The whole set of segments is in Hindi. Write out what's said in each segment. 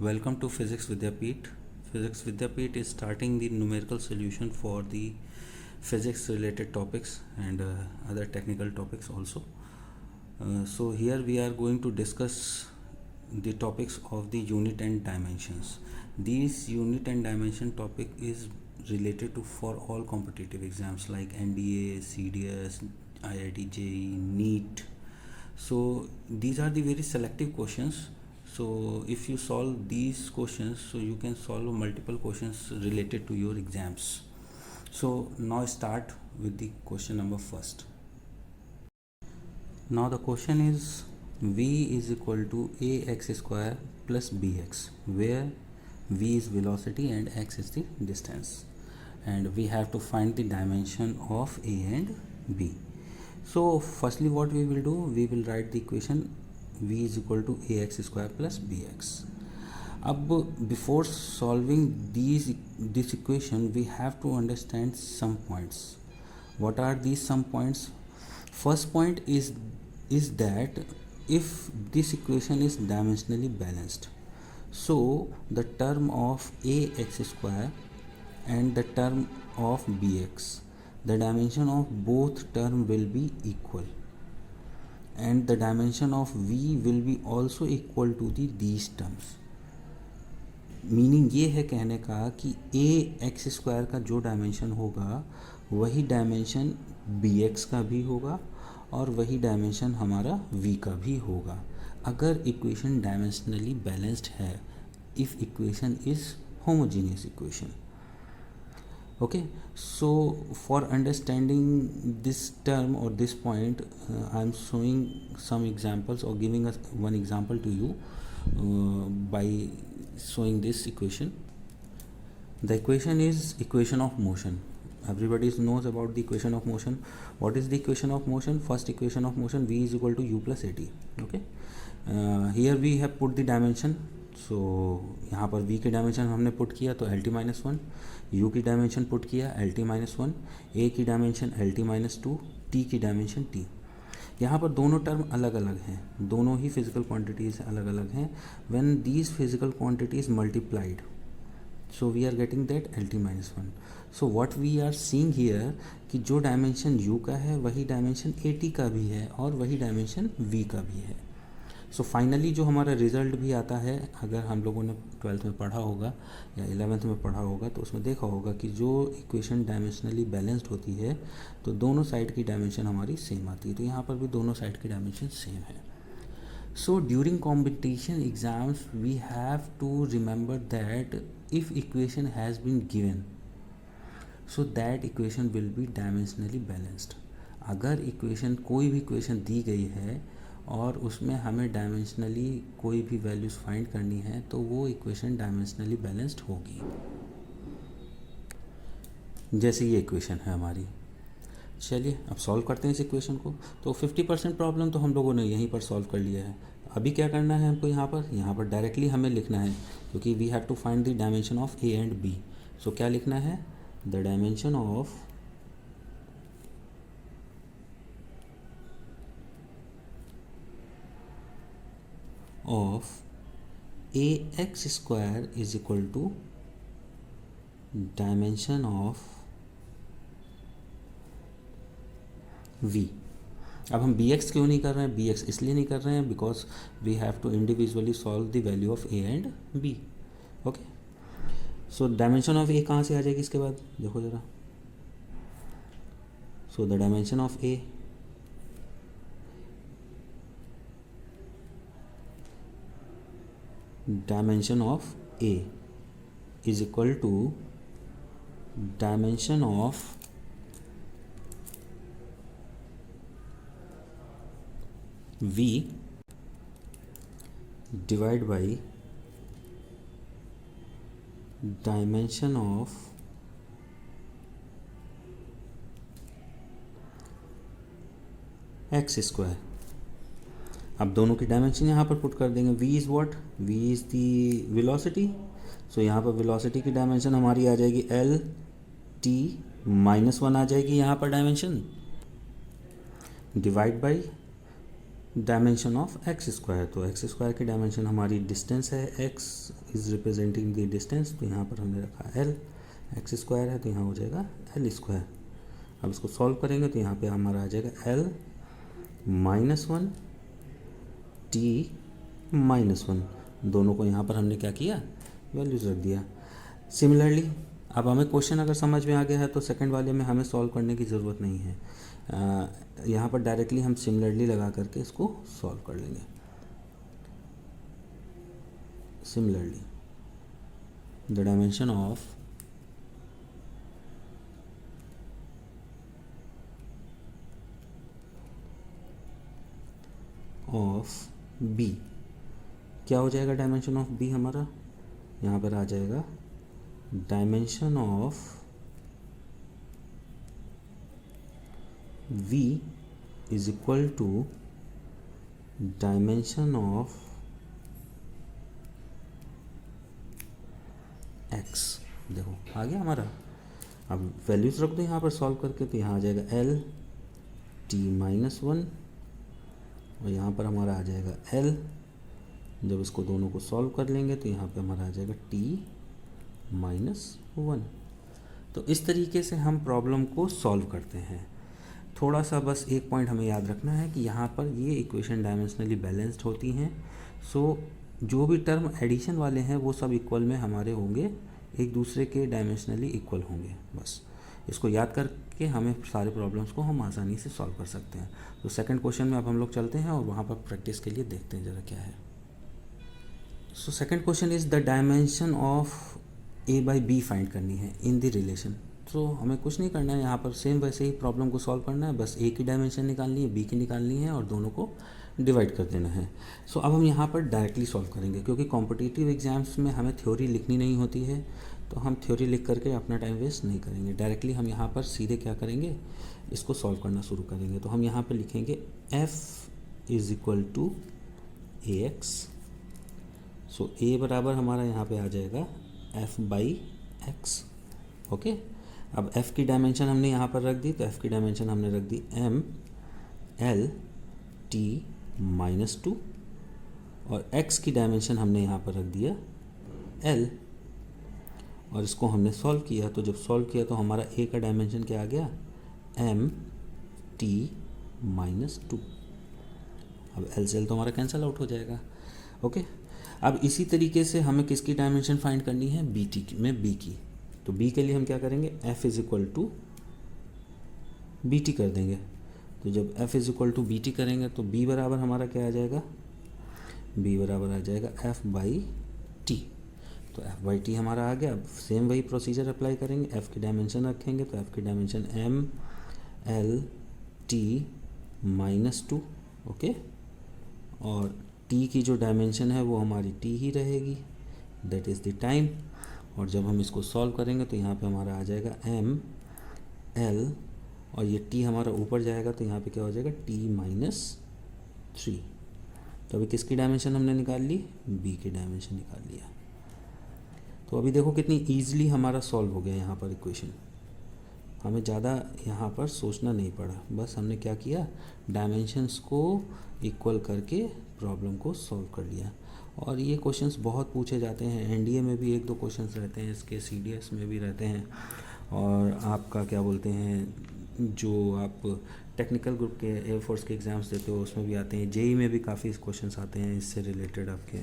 Welcome to Physics Vidyapeeth. Physics Vidyapeeth is starting the numerical solution for the physics related topics and other technical topics also. So here we are going to discuss the topics of the unit and dimensions. These unit and dimension topic is related to for all competitive exams like NDA, CDS, IIT JEE, NEET. So these are the very selective questions. So if you solve these questions, so you can solve multiple questions related to your exams. So now start with the question number first. Now the question is v is equal to ax square plus bx, where v is velocity and x is the distance, and we have to find the dimension of a and b. So firstly what we will do, we will write the equation v is equal to ax square plus bx. अब before solving this equation we have to understand some points. What are these some points? First point is that if this equation is dimensionally balanced, so the term of ax square and the term of bx, the dimension of both term will be equal, and the dimension of v will be also equal to these terms. Meaning ये है कहने का कि ए एक्स स्क्वायर का जो डायमेंशन होगा वही डायमेंशन बी एक्स का भी होगा और वही डायमेंशन हमारा v का भी होगा अगर इक्वेशन डायमेंशनली बैलेंस्ड है, if equation is homogeneous equation. Okay, so for understanding this term or this point, I am showing some examples or giving us one example to you by showing this equation. The equation is equation of motion. Everybody knows about the equation of motion. What is the equation of motion? First equation of motion, v is equal to u plus at. Okay, here we have put the dimension. सो यहाँ पर v की डायमेंशन हमने पुट किया तो L T minus one, you की डायमेंशन पुट किया एल टी माइनस वन, ए की dimension L T minus two, T की डायमेंशन टी. यहाँ पर दोनों टर्म अलग अलग हैं, दोनों ही फिजिकल क्वांटिटीज़ अलग अलग हैं. When these physical quantities multiplied, so we are getting that L T minus one. So what we are seeing here कि जो डायमेंशन u का है वही डायमेंशन ए टी का भी है और वही डायमेंशन v का भी है. सो फाइनली जो हमारा रिज़ल्ट भी आता है, अगर हम लोगों ने 12th में पढ़ा होगा या 11th में पढ़ा होगा तो उसमें देखा होगा कि जो इक्वेशन डायमेंशनली बैलेंस्ड होती है तो दोनों साइड की डायमेंशन हमारी सेम आती है. तो यहाँ पर भी दोनों साइड की डायमेंशन सेम है. So during competition exams we have to remember that if equation has been given, so that equation will be dimensionally balanced. अगर इक्वेशन कोई भी इक्वेशन दी गई है और उसमें हमें डायमेंशनली कोई भी वैल्यूज़ फाइंड करनी है तो वो इक्वेशन डायमेंशनली बैलेंस्ड होगी. जैसे ये इक्वेशन है हमारी. चलिए अब सॉल्व करते हैं इस इक्वेशन को. तो 50% प्रॉब्लम तो हम लोगों ने यहीं पर सॉल्व कर लिया है. अभी क्या करना है हमको, यहाँ पर डायरेक्टली हमें लिखना है क्योंकि we have to find the dimension of A and B. So क्या लिखना है, the dimension of ax square is equal to dimension of v. अब हम bx क्यों नहीं कर रहे हैं, bx इसलिए नहीं कर रहे हैं because we have to individually solve the value of a and b. Okay, so dimension of a कहाँ से आ जाएगी इसके बाद, देखो ज़रा. So the dimension of a, dimension of A is equal to dimension of V divided by dimension of x square. अब दोनों की डायमेंशन यहाँ पर पुट कर देंगे. v is what, v is the velocity. So यहाँ पर वेलोसिटी की डायमेंशन हमारी आ जाएगी एल टी माइनस वन आ जाएगी यहाँ पर dimension, divide by dimension of x square. तो एक्स स्क्वायर की डायमेंशन हमारी डिस्टेंस है x is representing the distance, तो यहाँ पर हमने रखा एल, एक्स स्क्वायर है तो यहाँ हो जाएगा एल स्क्वायर। अब इसको सॉल्व करेंगे तो यहाँ पे हमारा आ जाएगा L minus one T minus one, दोनों को यहाँ पर हमने क्या किया, वैल्यूज रख दिया। सिमिलरली अब हमें क्वेश्चन अगर समझ में आ गया है तो सेकंड वाले में हमें सॉल्व करने की ज़रूरत नहीं है, यहाँ पर डायरेक्टली हम सिमिलरली लगा करके इसको सॉल्व कर लेंगे। Similarly the dimension of B, क्या हो जाएगा डायमेंशन ऑफ बी हमारा, यहाँ पर आ जाएगा dimension of v is equal to dimension of x। देखो आ गया हमारा। अब वैल्यूज रख दो यहाँ पर सॉल्व करके, तो यहाँ आ जाएगा l t माइनस वन और यहाँ पर हमारा आ जाएगा l। जब इसको दोनों को सॉल्व कर लेंगे तो यहाँ पे हमारा आ जाएगा t माइनस वन। तो इस तरीके से हम प्रॉब्लम को सॉल्व करते हैं। थोड़ा सा बस एक पॉइंट हमें याद रखना है कि यहाँ पर ये इक्वेशन डायमेंशनली बैलेंस्ड होती हैं, सो जो भी टर्म एडिशन वाले हैं वो सब इक्वल में हमारे होंगे, एक दूसरे के डायमेंशनली इक्वल होंगे। बस इसको याद करके हमें सारे प्रॉब्लम्स को हम आसानी से सॉल्व कर सकते हैं। तो सेकंड क्वेश्चन में अब हम लोग चलते हैं और वहाँ पर प्रैक्टिस के लिए देखते हैं ज़रा क्या है। So second question is the dimension of A by B find करनी है इन द रिलेशन। तो हमें कुछ नहीं करना है, यहाँ पर सेम वैसे ही प्रॉब्लम को सॉल्व करना है, बस ए की डायमेंशन निकालनी है, बी की निकालनी है और दोनों को डिवाइड कर देना है। सो अब हम यहाँ पर डायरेक्टली सॉल्व करेंगे, क्योंकि कॉम्पिटिटिव एग्जाम्स में हमें थ्योरी लिखनी नहीं होती है, तो हम थ्योरी लिख करके अपना टाइम वेस्ट नहीं करेंगे। डायरेक्टली हम यहाँ पर सीधे क्या करेंगे, इसको सॉल्व करना शुरू करेंगे। तो हम यहाँ पर लिखेंगे f is equal to A x. So A बराबर हमारा यहाँ पे आ जाएगा f बाई एक्स। ओके, अब f की डायमेंशन हमने यहाँ पर रख दी, तो f की डायमेंशन हमने रख दी m l t minus two और x की डायमेंशन हमने यहाँ पर रख दिया l, और इसको हमने सॉल्व किया। तो जब सॉल्व किया तो हमारा a का डायमेंशन क्या आ गया, m t माइनस टू। अब l से l तो हमारा कैंसिल आउट हो जाएगा। ओके, अब इसी तरीके से हमें किसकी डायमेंशन फाइंड करनी है, बी टी में b की। तो b के लिए हम क्या करेंगे, f is equal to B T कर देंगे। तो जब f is equal to B T करेंगे तो b बराबर हमारा क्या आ जाएगा, b बराबर आ जाएगा f बाई टी। तो f बाई टी हमारा आ गया। अब सेम वही प्रोसीजर अप्लाई करेंगे, f की डायमेंशन रखेंगे तो f की dimension m l t minus two. Okay, और t की जो डायमेंशन है वो हमारी t ही रहेगी, दैट इज़ द टाइम। और जब हम इसको सॉल्व करेंगे तो यहाँ पे हमारा आ जाएगा m l और ये t हमारा ऊपर जाएगा तो यहाँ पे क्या हो जाएगा, t माइनस थ्री। तो अभी किसकी डायमेंशन हमने निकाल ली, b की डायमेंशन निकाल लिया। तो अभी देखो कितनी ईजिली हमारा सॉल्व हो गया यहाँ पर इक्वेशन। हमें ज़्यादा यहाँ पर सोचना नहीं पड़ा, बस हमने क्या किया, डायमेंशंस को इक्वल करके प्रॉब्लम को सॉल्व कर लिया। और ये क्वेश्चंस बहुत पूछे जाते हैं, एनडीए में भी एक दो क्वेश्चंस रहते हैं, इसके सीडीएस में भी रहते हैं, और आपका क्या बोलते हैं जो आप टेक्निकल ग्रुप के एयरफोर्स के एग्ज़ाम्स देते हो उसमें भी आते हैं, जेई में भी काफ़ी क्वेश्चंस आते हैं इससे रिलेटेड आपके,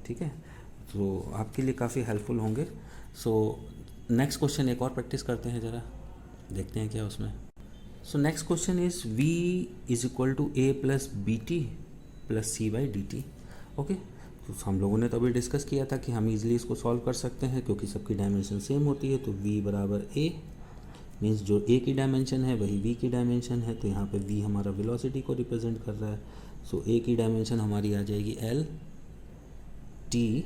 ठीक है। तो आपके लिए काफ़ी हेल्पफुल होंगे। सो नेक्स्ट क्वेश्चन एक और प्रैक्टिस करते हैं, ज़रा देखते हैं क्या उसमें। So next question is v is equal to a plus B T plus C by D T. Okay, तो हम लोगों ने तो अभी डिस्कस किया था कि हम इजीली इसको सॉल्व कर सकते हैं क्योंकि सबकी डायमेंशन सेम होती है। तो v बराबर a मीन्स जो a की डायमेंशन है वही v की डायमेंशन है, तो यहाँ पे v हमारा वेलोसिटी को रिप्रेजेंट कर रहा है। सो a की डायमेंशन हमारी आ जाएगी l t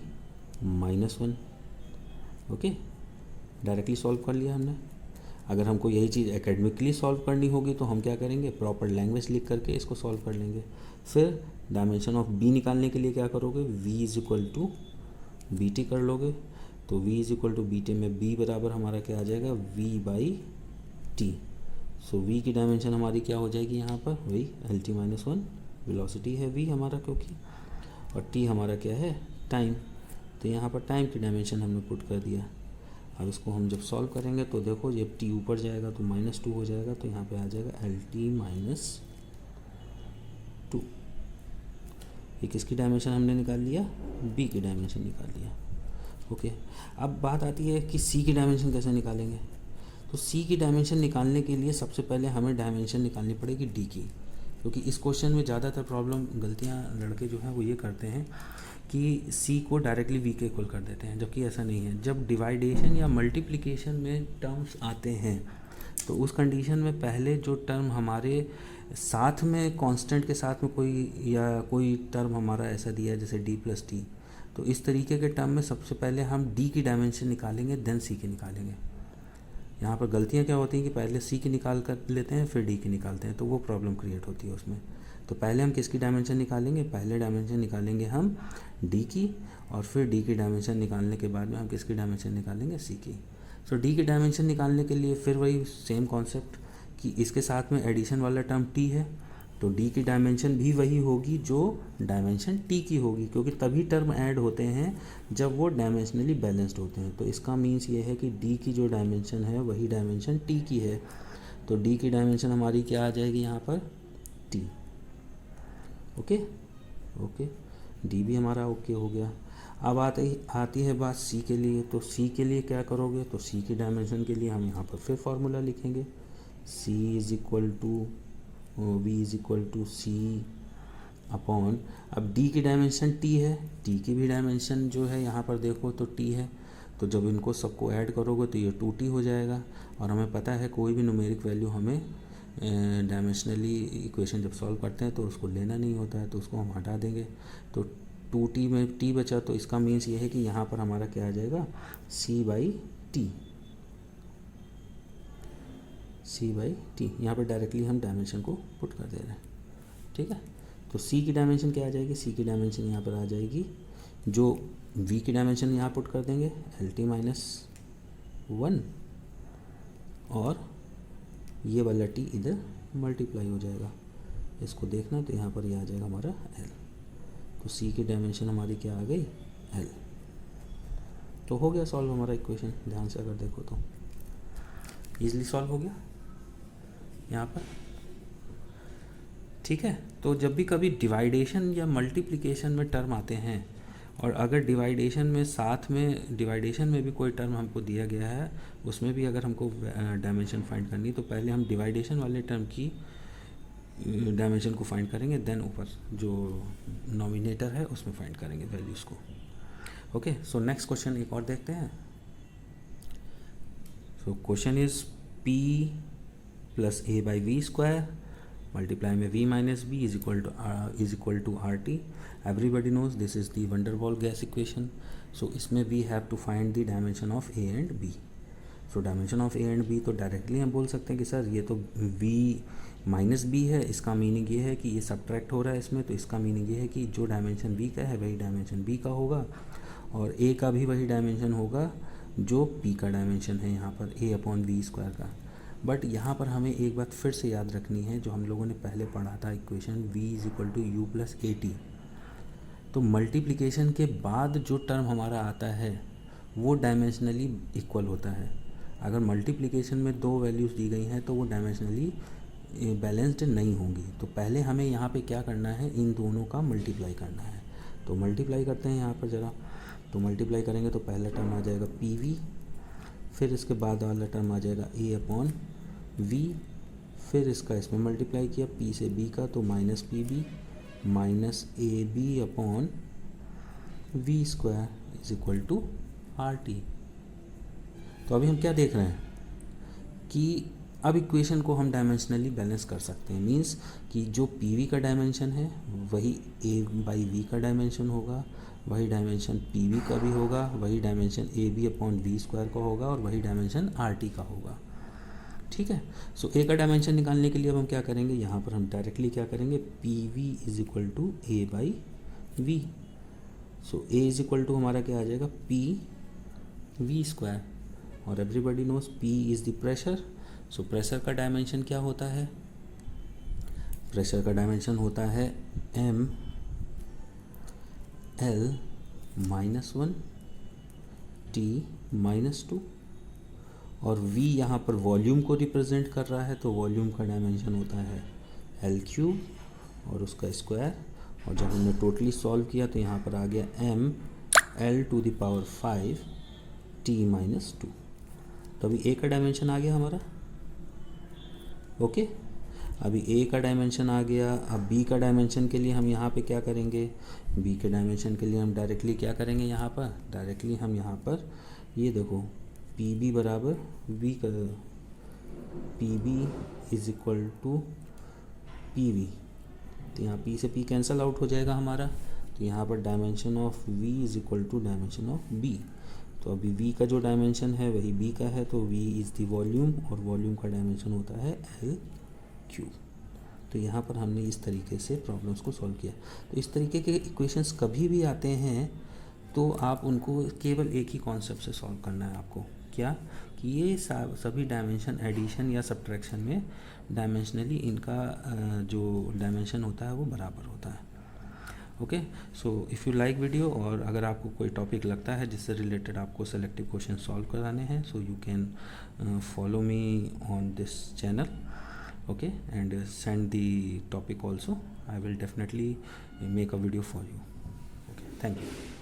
minus one. Okay, directly solve कर लिया हमने। अगर हमको यही चीज़ एकेडमिकली सॉल्व करनी होगी तो हम क्या करेंगे, प्रॉपर लैंग्वेज लिख करके इसको सॉल्व कर लेंगे। फिर डायमेंशन ऑफ b निकालने के लिए क्या करोगे, v is equal to B T कर लोगे। तो v is equal to B t में b बराबर हमारा क्या आ जाएगा, v by t. So v की डायमेंशन हमारी क्या हो जाएगी, यहाँ पर वही l T minus one, velocity है v हमारा क्योंकि, और t हमारा क्या है, टाइम। तो यहाँ पर टाइम की डायमेंशन हमने पुट कर दिया। अब इसको हम जब सॉल्व करेंगे तो देखो जब t ऊपर जाएगा तो -2 हो जाएगा, तो यहाँ पे आ जाएगा LT-2। ये किसकी डायमेंशन हमने निकाल लिया, b की डायमेंशन निकाल लिया। ओके, अब बात आती है कि c की डायमेंशन कैसे निकालेंगे। तो c की डायमेंशन निकालने के लिए सबसे पहले हमें डायमेंशन निकालनी पड़ेगी d की, क्योंकि इस क्वेश्चन में ज़्यादातर प्रॉब्लम गलतियाँ लड़के जो हैं वो ये करते हैं कि c को डायरेक्टली v के इक्वल कर देते हैं, जबकि ऐसा नहीं है। जब डिवाइडेशन या मल्टीप्लिकेशन में टर्म्स आते हैं तो उस कंडीशन में पहले जो टर्म हमारे साथ में कांस्टेंट के साथ में कोई टर्म हमारा ऐसा दिया है जैसे d+t, तो इस तरीके के टर्म में सबसे पहले हम d की डायमेंशन निकालेंगे, देन c की निकालेंगे। यहाँ पर गलतियाँ क्या होती हैं कि पहले c की निकाल कर लेते हैं फिर d की निकालते हैं, तो वो प्रॉब्लम क्रिएट होती है उसमें। तो पहले हम किसकी डायमेंशन निकालेंगे, पहले डायमेंशन निकालेंगे हम d की, और फिर d की डायमेंशन निकालने के बाद में हम किसकी डायमेंशन निकालेंगे, c की। सो d की डायमेंशन निकालने के लिए फिर वही सेम कॉन्सेप्ट कि इसके साथ में एडिशन वाला टर्म t है, तो d की डायमेंशन भी वही होगी जो डायमेंशन t की होगी, क्योंकि तभी टर्म ऐड होते हैं जब वो डायमेंशनली बैलेंस्ड होते हैं। तो इसका मीन्स ये है कि d की जो डायमेंशन है वही डायमेंशन t की है, तो d की डायमेंशन हमारी क्या आ जाएगी यहाँ पर, t। ओके, d भी हमारा ओके हो गया। अब आती है बात c के लिए। तो c के लिए क्या करोगे, तो c की डायमेंशन के लिए हम यहाँ पर फिर फार्मूला लिखेंगे, c = c अपॉन, अब d की डायमेंशन t है, t की भी डायमेंशन जो है यहाँ पर देखो तो t है, तो जब इनको सबको ऐड करोगे तो ये 2t हो जाएगा। और हमें पता है कोई भी न्यूमेरिक वैल्यू हमें डायमेंशनली इक्वेशन जब सॉल्व करते हैं तो उसको लेना नहीं होता है, तो उसको हम हटा देंगे। तो 2t में t बचा, तो इसका मीन्स ये है कि यहाँ पर हमारा क्या आ जाएगा, c/t। यहाँ पर डायरेक्टली हम डायमेंशन को पुट कर दे रहे हैं, ठीक है। तो c की डायमेंशन क्या आ जाएगी, c की डायमेंशन यहाँ पर आ जाएगी, जो v की डायमेंशन यहाँ पुट कर देंगे LT-1, और ये वाला t इधर मल्टीप्लाई हो जाएगा। इसको देखना तो यहाँ पर ये आ जाएगा हमारा l। तो c की डायमेंशन हमारी क्या आ गई, l। तो हो गया सॉल्व हमारा इक्वेशन। ध्यान से अगर देखो तो ईजिली सॉल्व हो गया यहाँ पर, ठीक है। तो जब भी कभी डिवाइडेशन या मल्टीप्लिकेशन में टर्म आते हैं, और अगर डिवाइडेशन में भी कोई टर्म हमको दिया गया है, उसमें भी अगर हमको डायमेंशन फाइंड करनी है, तो पहले हम डिवाइडेशन वाले टर्म की डायमेंशन को फाइंड करेंगे, देन ऊपर जो नॉमिनेटर है उसमें फाइंड करेंगे वैल्यूज़ को। ओके, सो नेक्स्ट क्वेश्चन एक और देखते हैं। So question is p + a/v² multiply में v - b is equal to RT। Everybody knows this is the van der Waals gas equation. So इसमें we have to find the dimension of a and b. So dimension of a and b तो डायरेक्टली हम बोल सकते हैं कि सर ये तो v - b है, इसका मीनिंग ये है कि ये सब्ट्रैक्ट हो रहा है इसमें, तो इसका मीनिंग ये है कि जो डायमेंशन v का है वही डायमेंशन b का होगा, और a का भी वही डायमेंशन होगा जो p का डायमेंशन है यहाँ पर a/v² का। बट यहाँ पर हमें एक बात फिर से याद रखनी है जो हम लोगों ने पहले पढ़ा था, इक्वेशन v = u + at। तो मल्टीप्लिकेशन के बाद जो टर्म हमारा आता है वो डायमेंशनली इक्वल होता है। अगर मल्टीप्लिकेशन में दो वैल्यूज़ दी गई हैं तो वो डायमेंशनली बैलेंस्ड नहीं होंगी। तो पहले हमें यहाँ पे क्या करना है, इन दोनों का मल्टीप्लाई करना है। तो मल्टीप्लाई करते हैं यहाँ पर ज़रा। तो मल्टीप्लाई करेंगे तो पहला टर्म आ जाएगा PV, फिर इसके बाद वाला टर्म आ जाएगा a/v, फिर इसका इसमें मल्टीप्लाई किया p से b का, तो -pb -ab/v² = RT। तो अभी हम क्या देख रहे हैं कि अब इक्वेशन को हम डायमेंशनली बैलेंस कर सकते हैं। मींस कि जो PV का डायमेंशन है वही a/v का डायमेंशन होगा, वही डायमेंशन PV का भी होगा, वही डायमेंशन ab/v² का होगा, और वही डायमेंशन RT का होगा, ठीक है। सो a का डायमेंशन निकालने के लिए अब हम क्या करेंगे, यहाँ पर हम डायरेक्टली क्या करेंगे, PV = a/v। सो a = हमारा क्या आ जाएगा, PV², और everybody knows P is the pressure. So pressure का डायमेंशन क्या होता है, प्रेशर का डायमेंशन होता है mL-1 t माइनस 2, और v यहाँ पर वॉल्यूम को रिप्रेजेंट कर रहा है, तो वॉल्यूम का डायमेंशन होता है एल क्यूब और उसका स्क्वायर। और जब हमने टोटली सॉल्व किया तो यहाँ पर आ गया m l to the power 5 t minus 2। तो अभी a का डायमेंशन आ गया हमारा। ओके, अभी a का डायमेंशन आ गया। अब b का डायमेंशन के लिए हम यहाँ पे क्या करेंगे, b के डायमेंशन के लिए हम डायरेक्टली क्या करेंगे, यहाँ पर डायरेक्टली हम यहाँ पर ये देखो पी बी बराबर वी का, p b is equal to p v, तो यहाँ p से p कैंसल आउट हो जाएगा हमारा। तो यहाँ पर dimension of v is equal to dimension of b। तो अभी v का जो डायमेंशन है वही b का है, तो v इज़ द वॉल्यूम, और वॉल्यूम का डायमेंशन होता है l क्यूब। तो यहाँ पर हमने इस तरीके से प्रॉब्लम्स को सॉल्व किया। तो इस तरीके के इक्वेशंस कभी भी आते हैं तो आप उनको केवल एक ही कॉन्सेप्ट से सॉल्व करना है आपको, क्या कि ये सभी डायमेंशन एडिशन या सब्ट्रैक्शन में डायमेंशनली इनका जो डायमेंशन होता है वो बराबर होता है। Okay, so if you like video, और अगर आपको कोई टॉपिक लगता है जिससे रिलेटेड आपको सेलेक्टिव क्वेश्चन सॉल्व कराने हैं, so you can follow me on this channel, okay, and send the topic also. I will definitely make a video for you. Okay, thank you.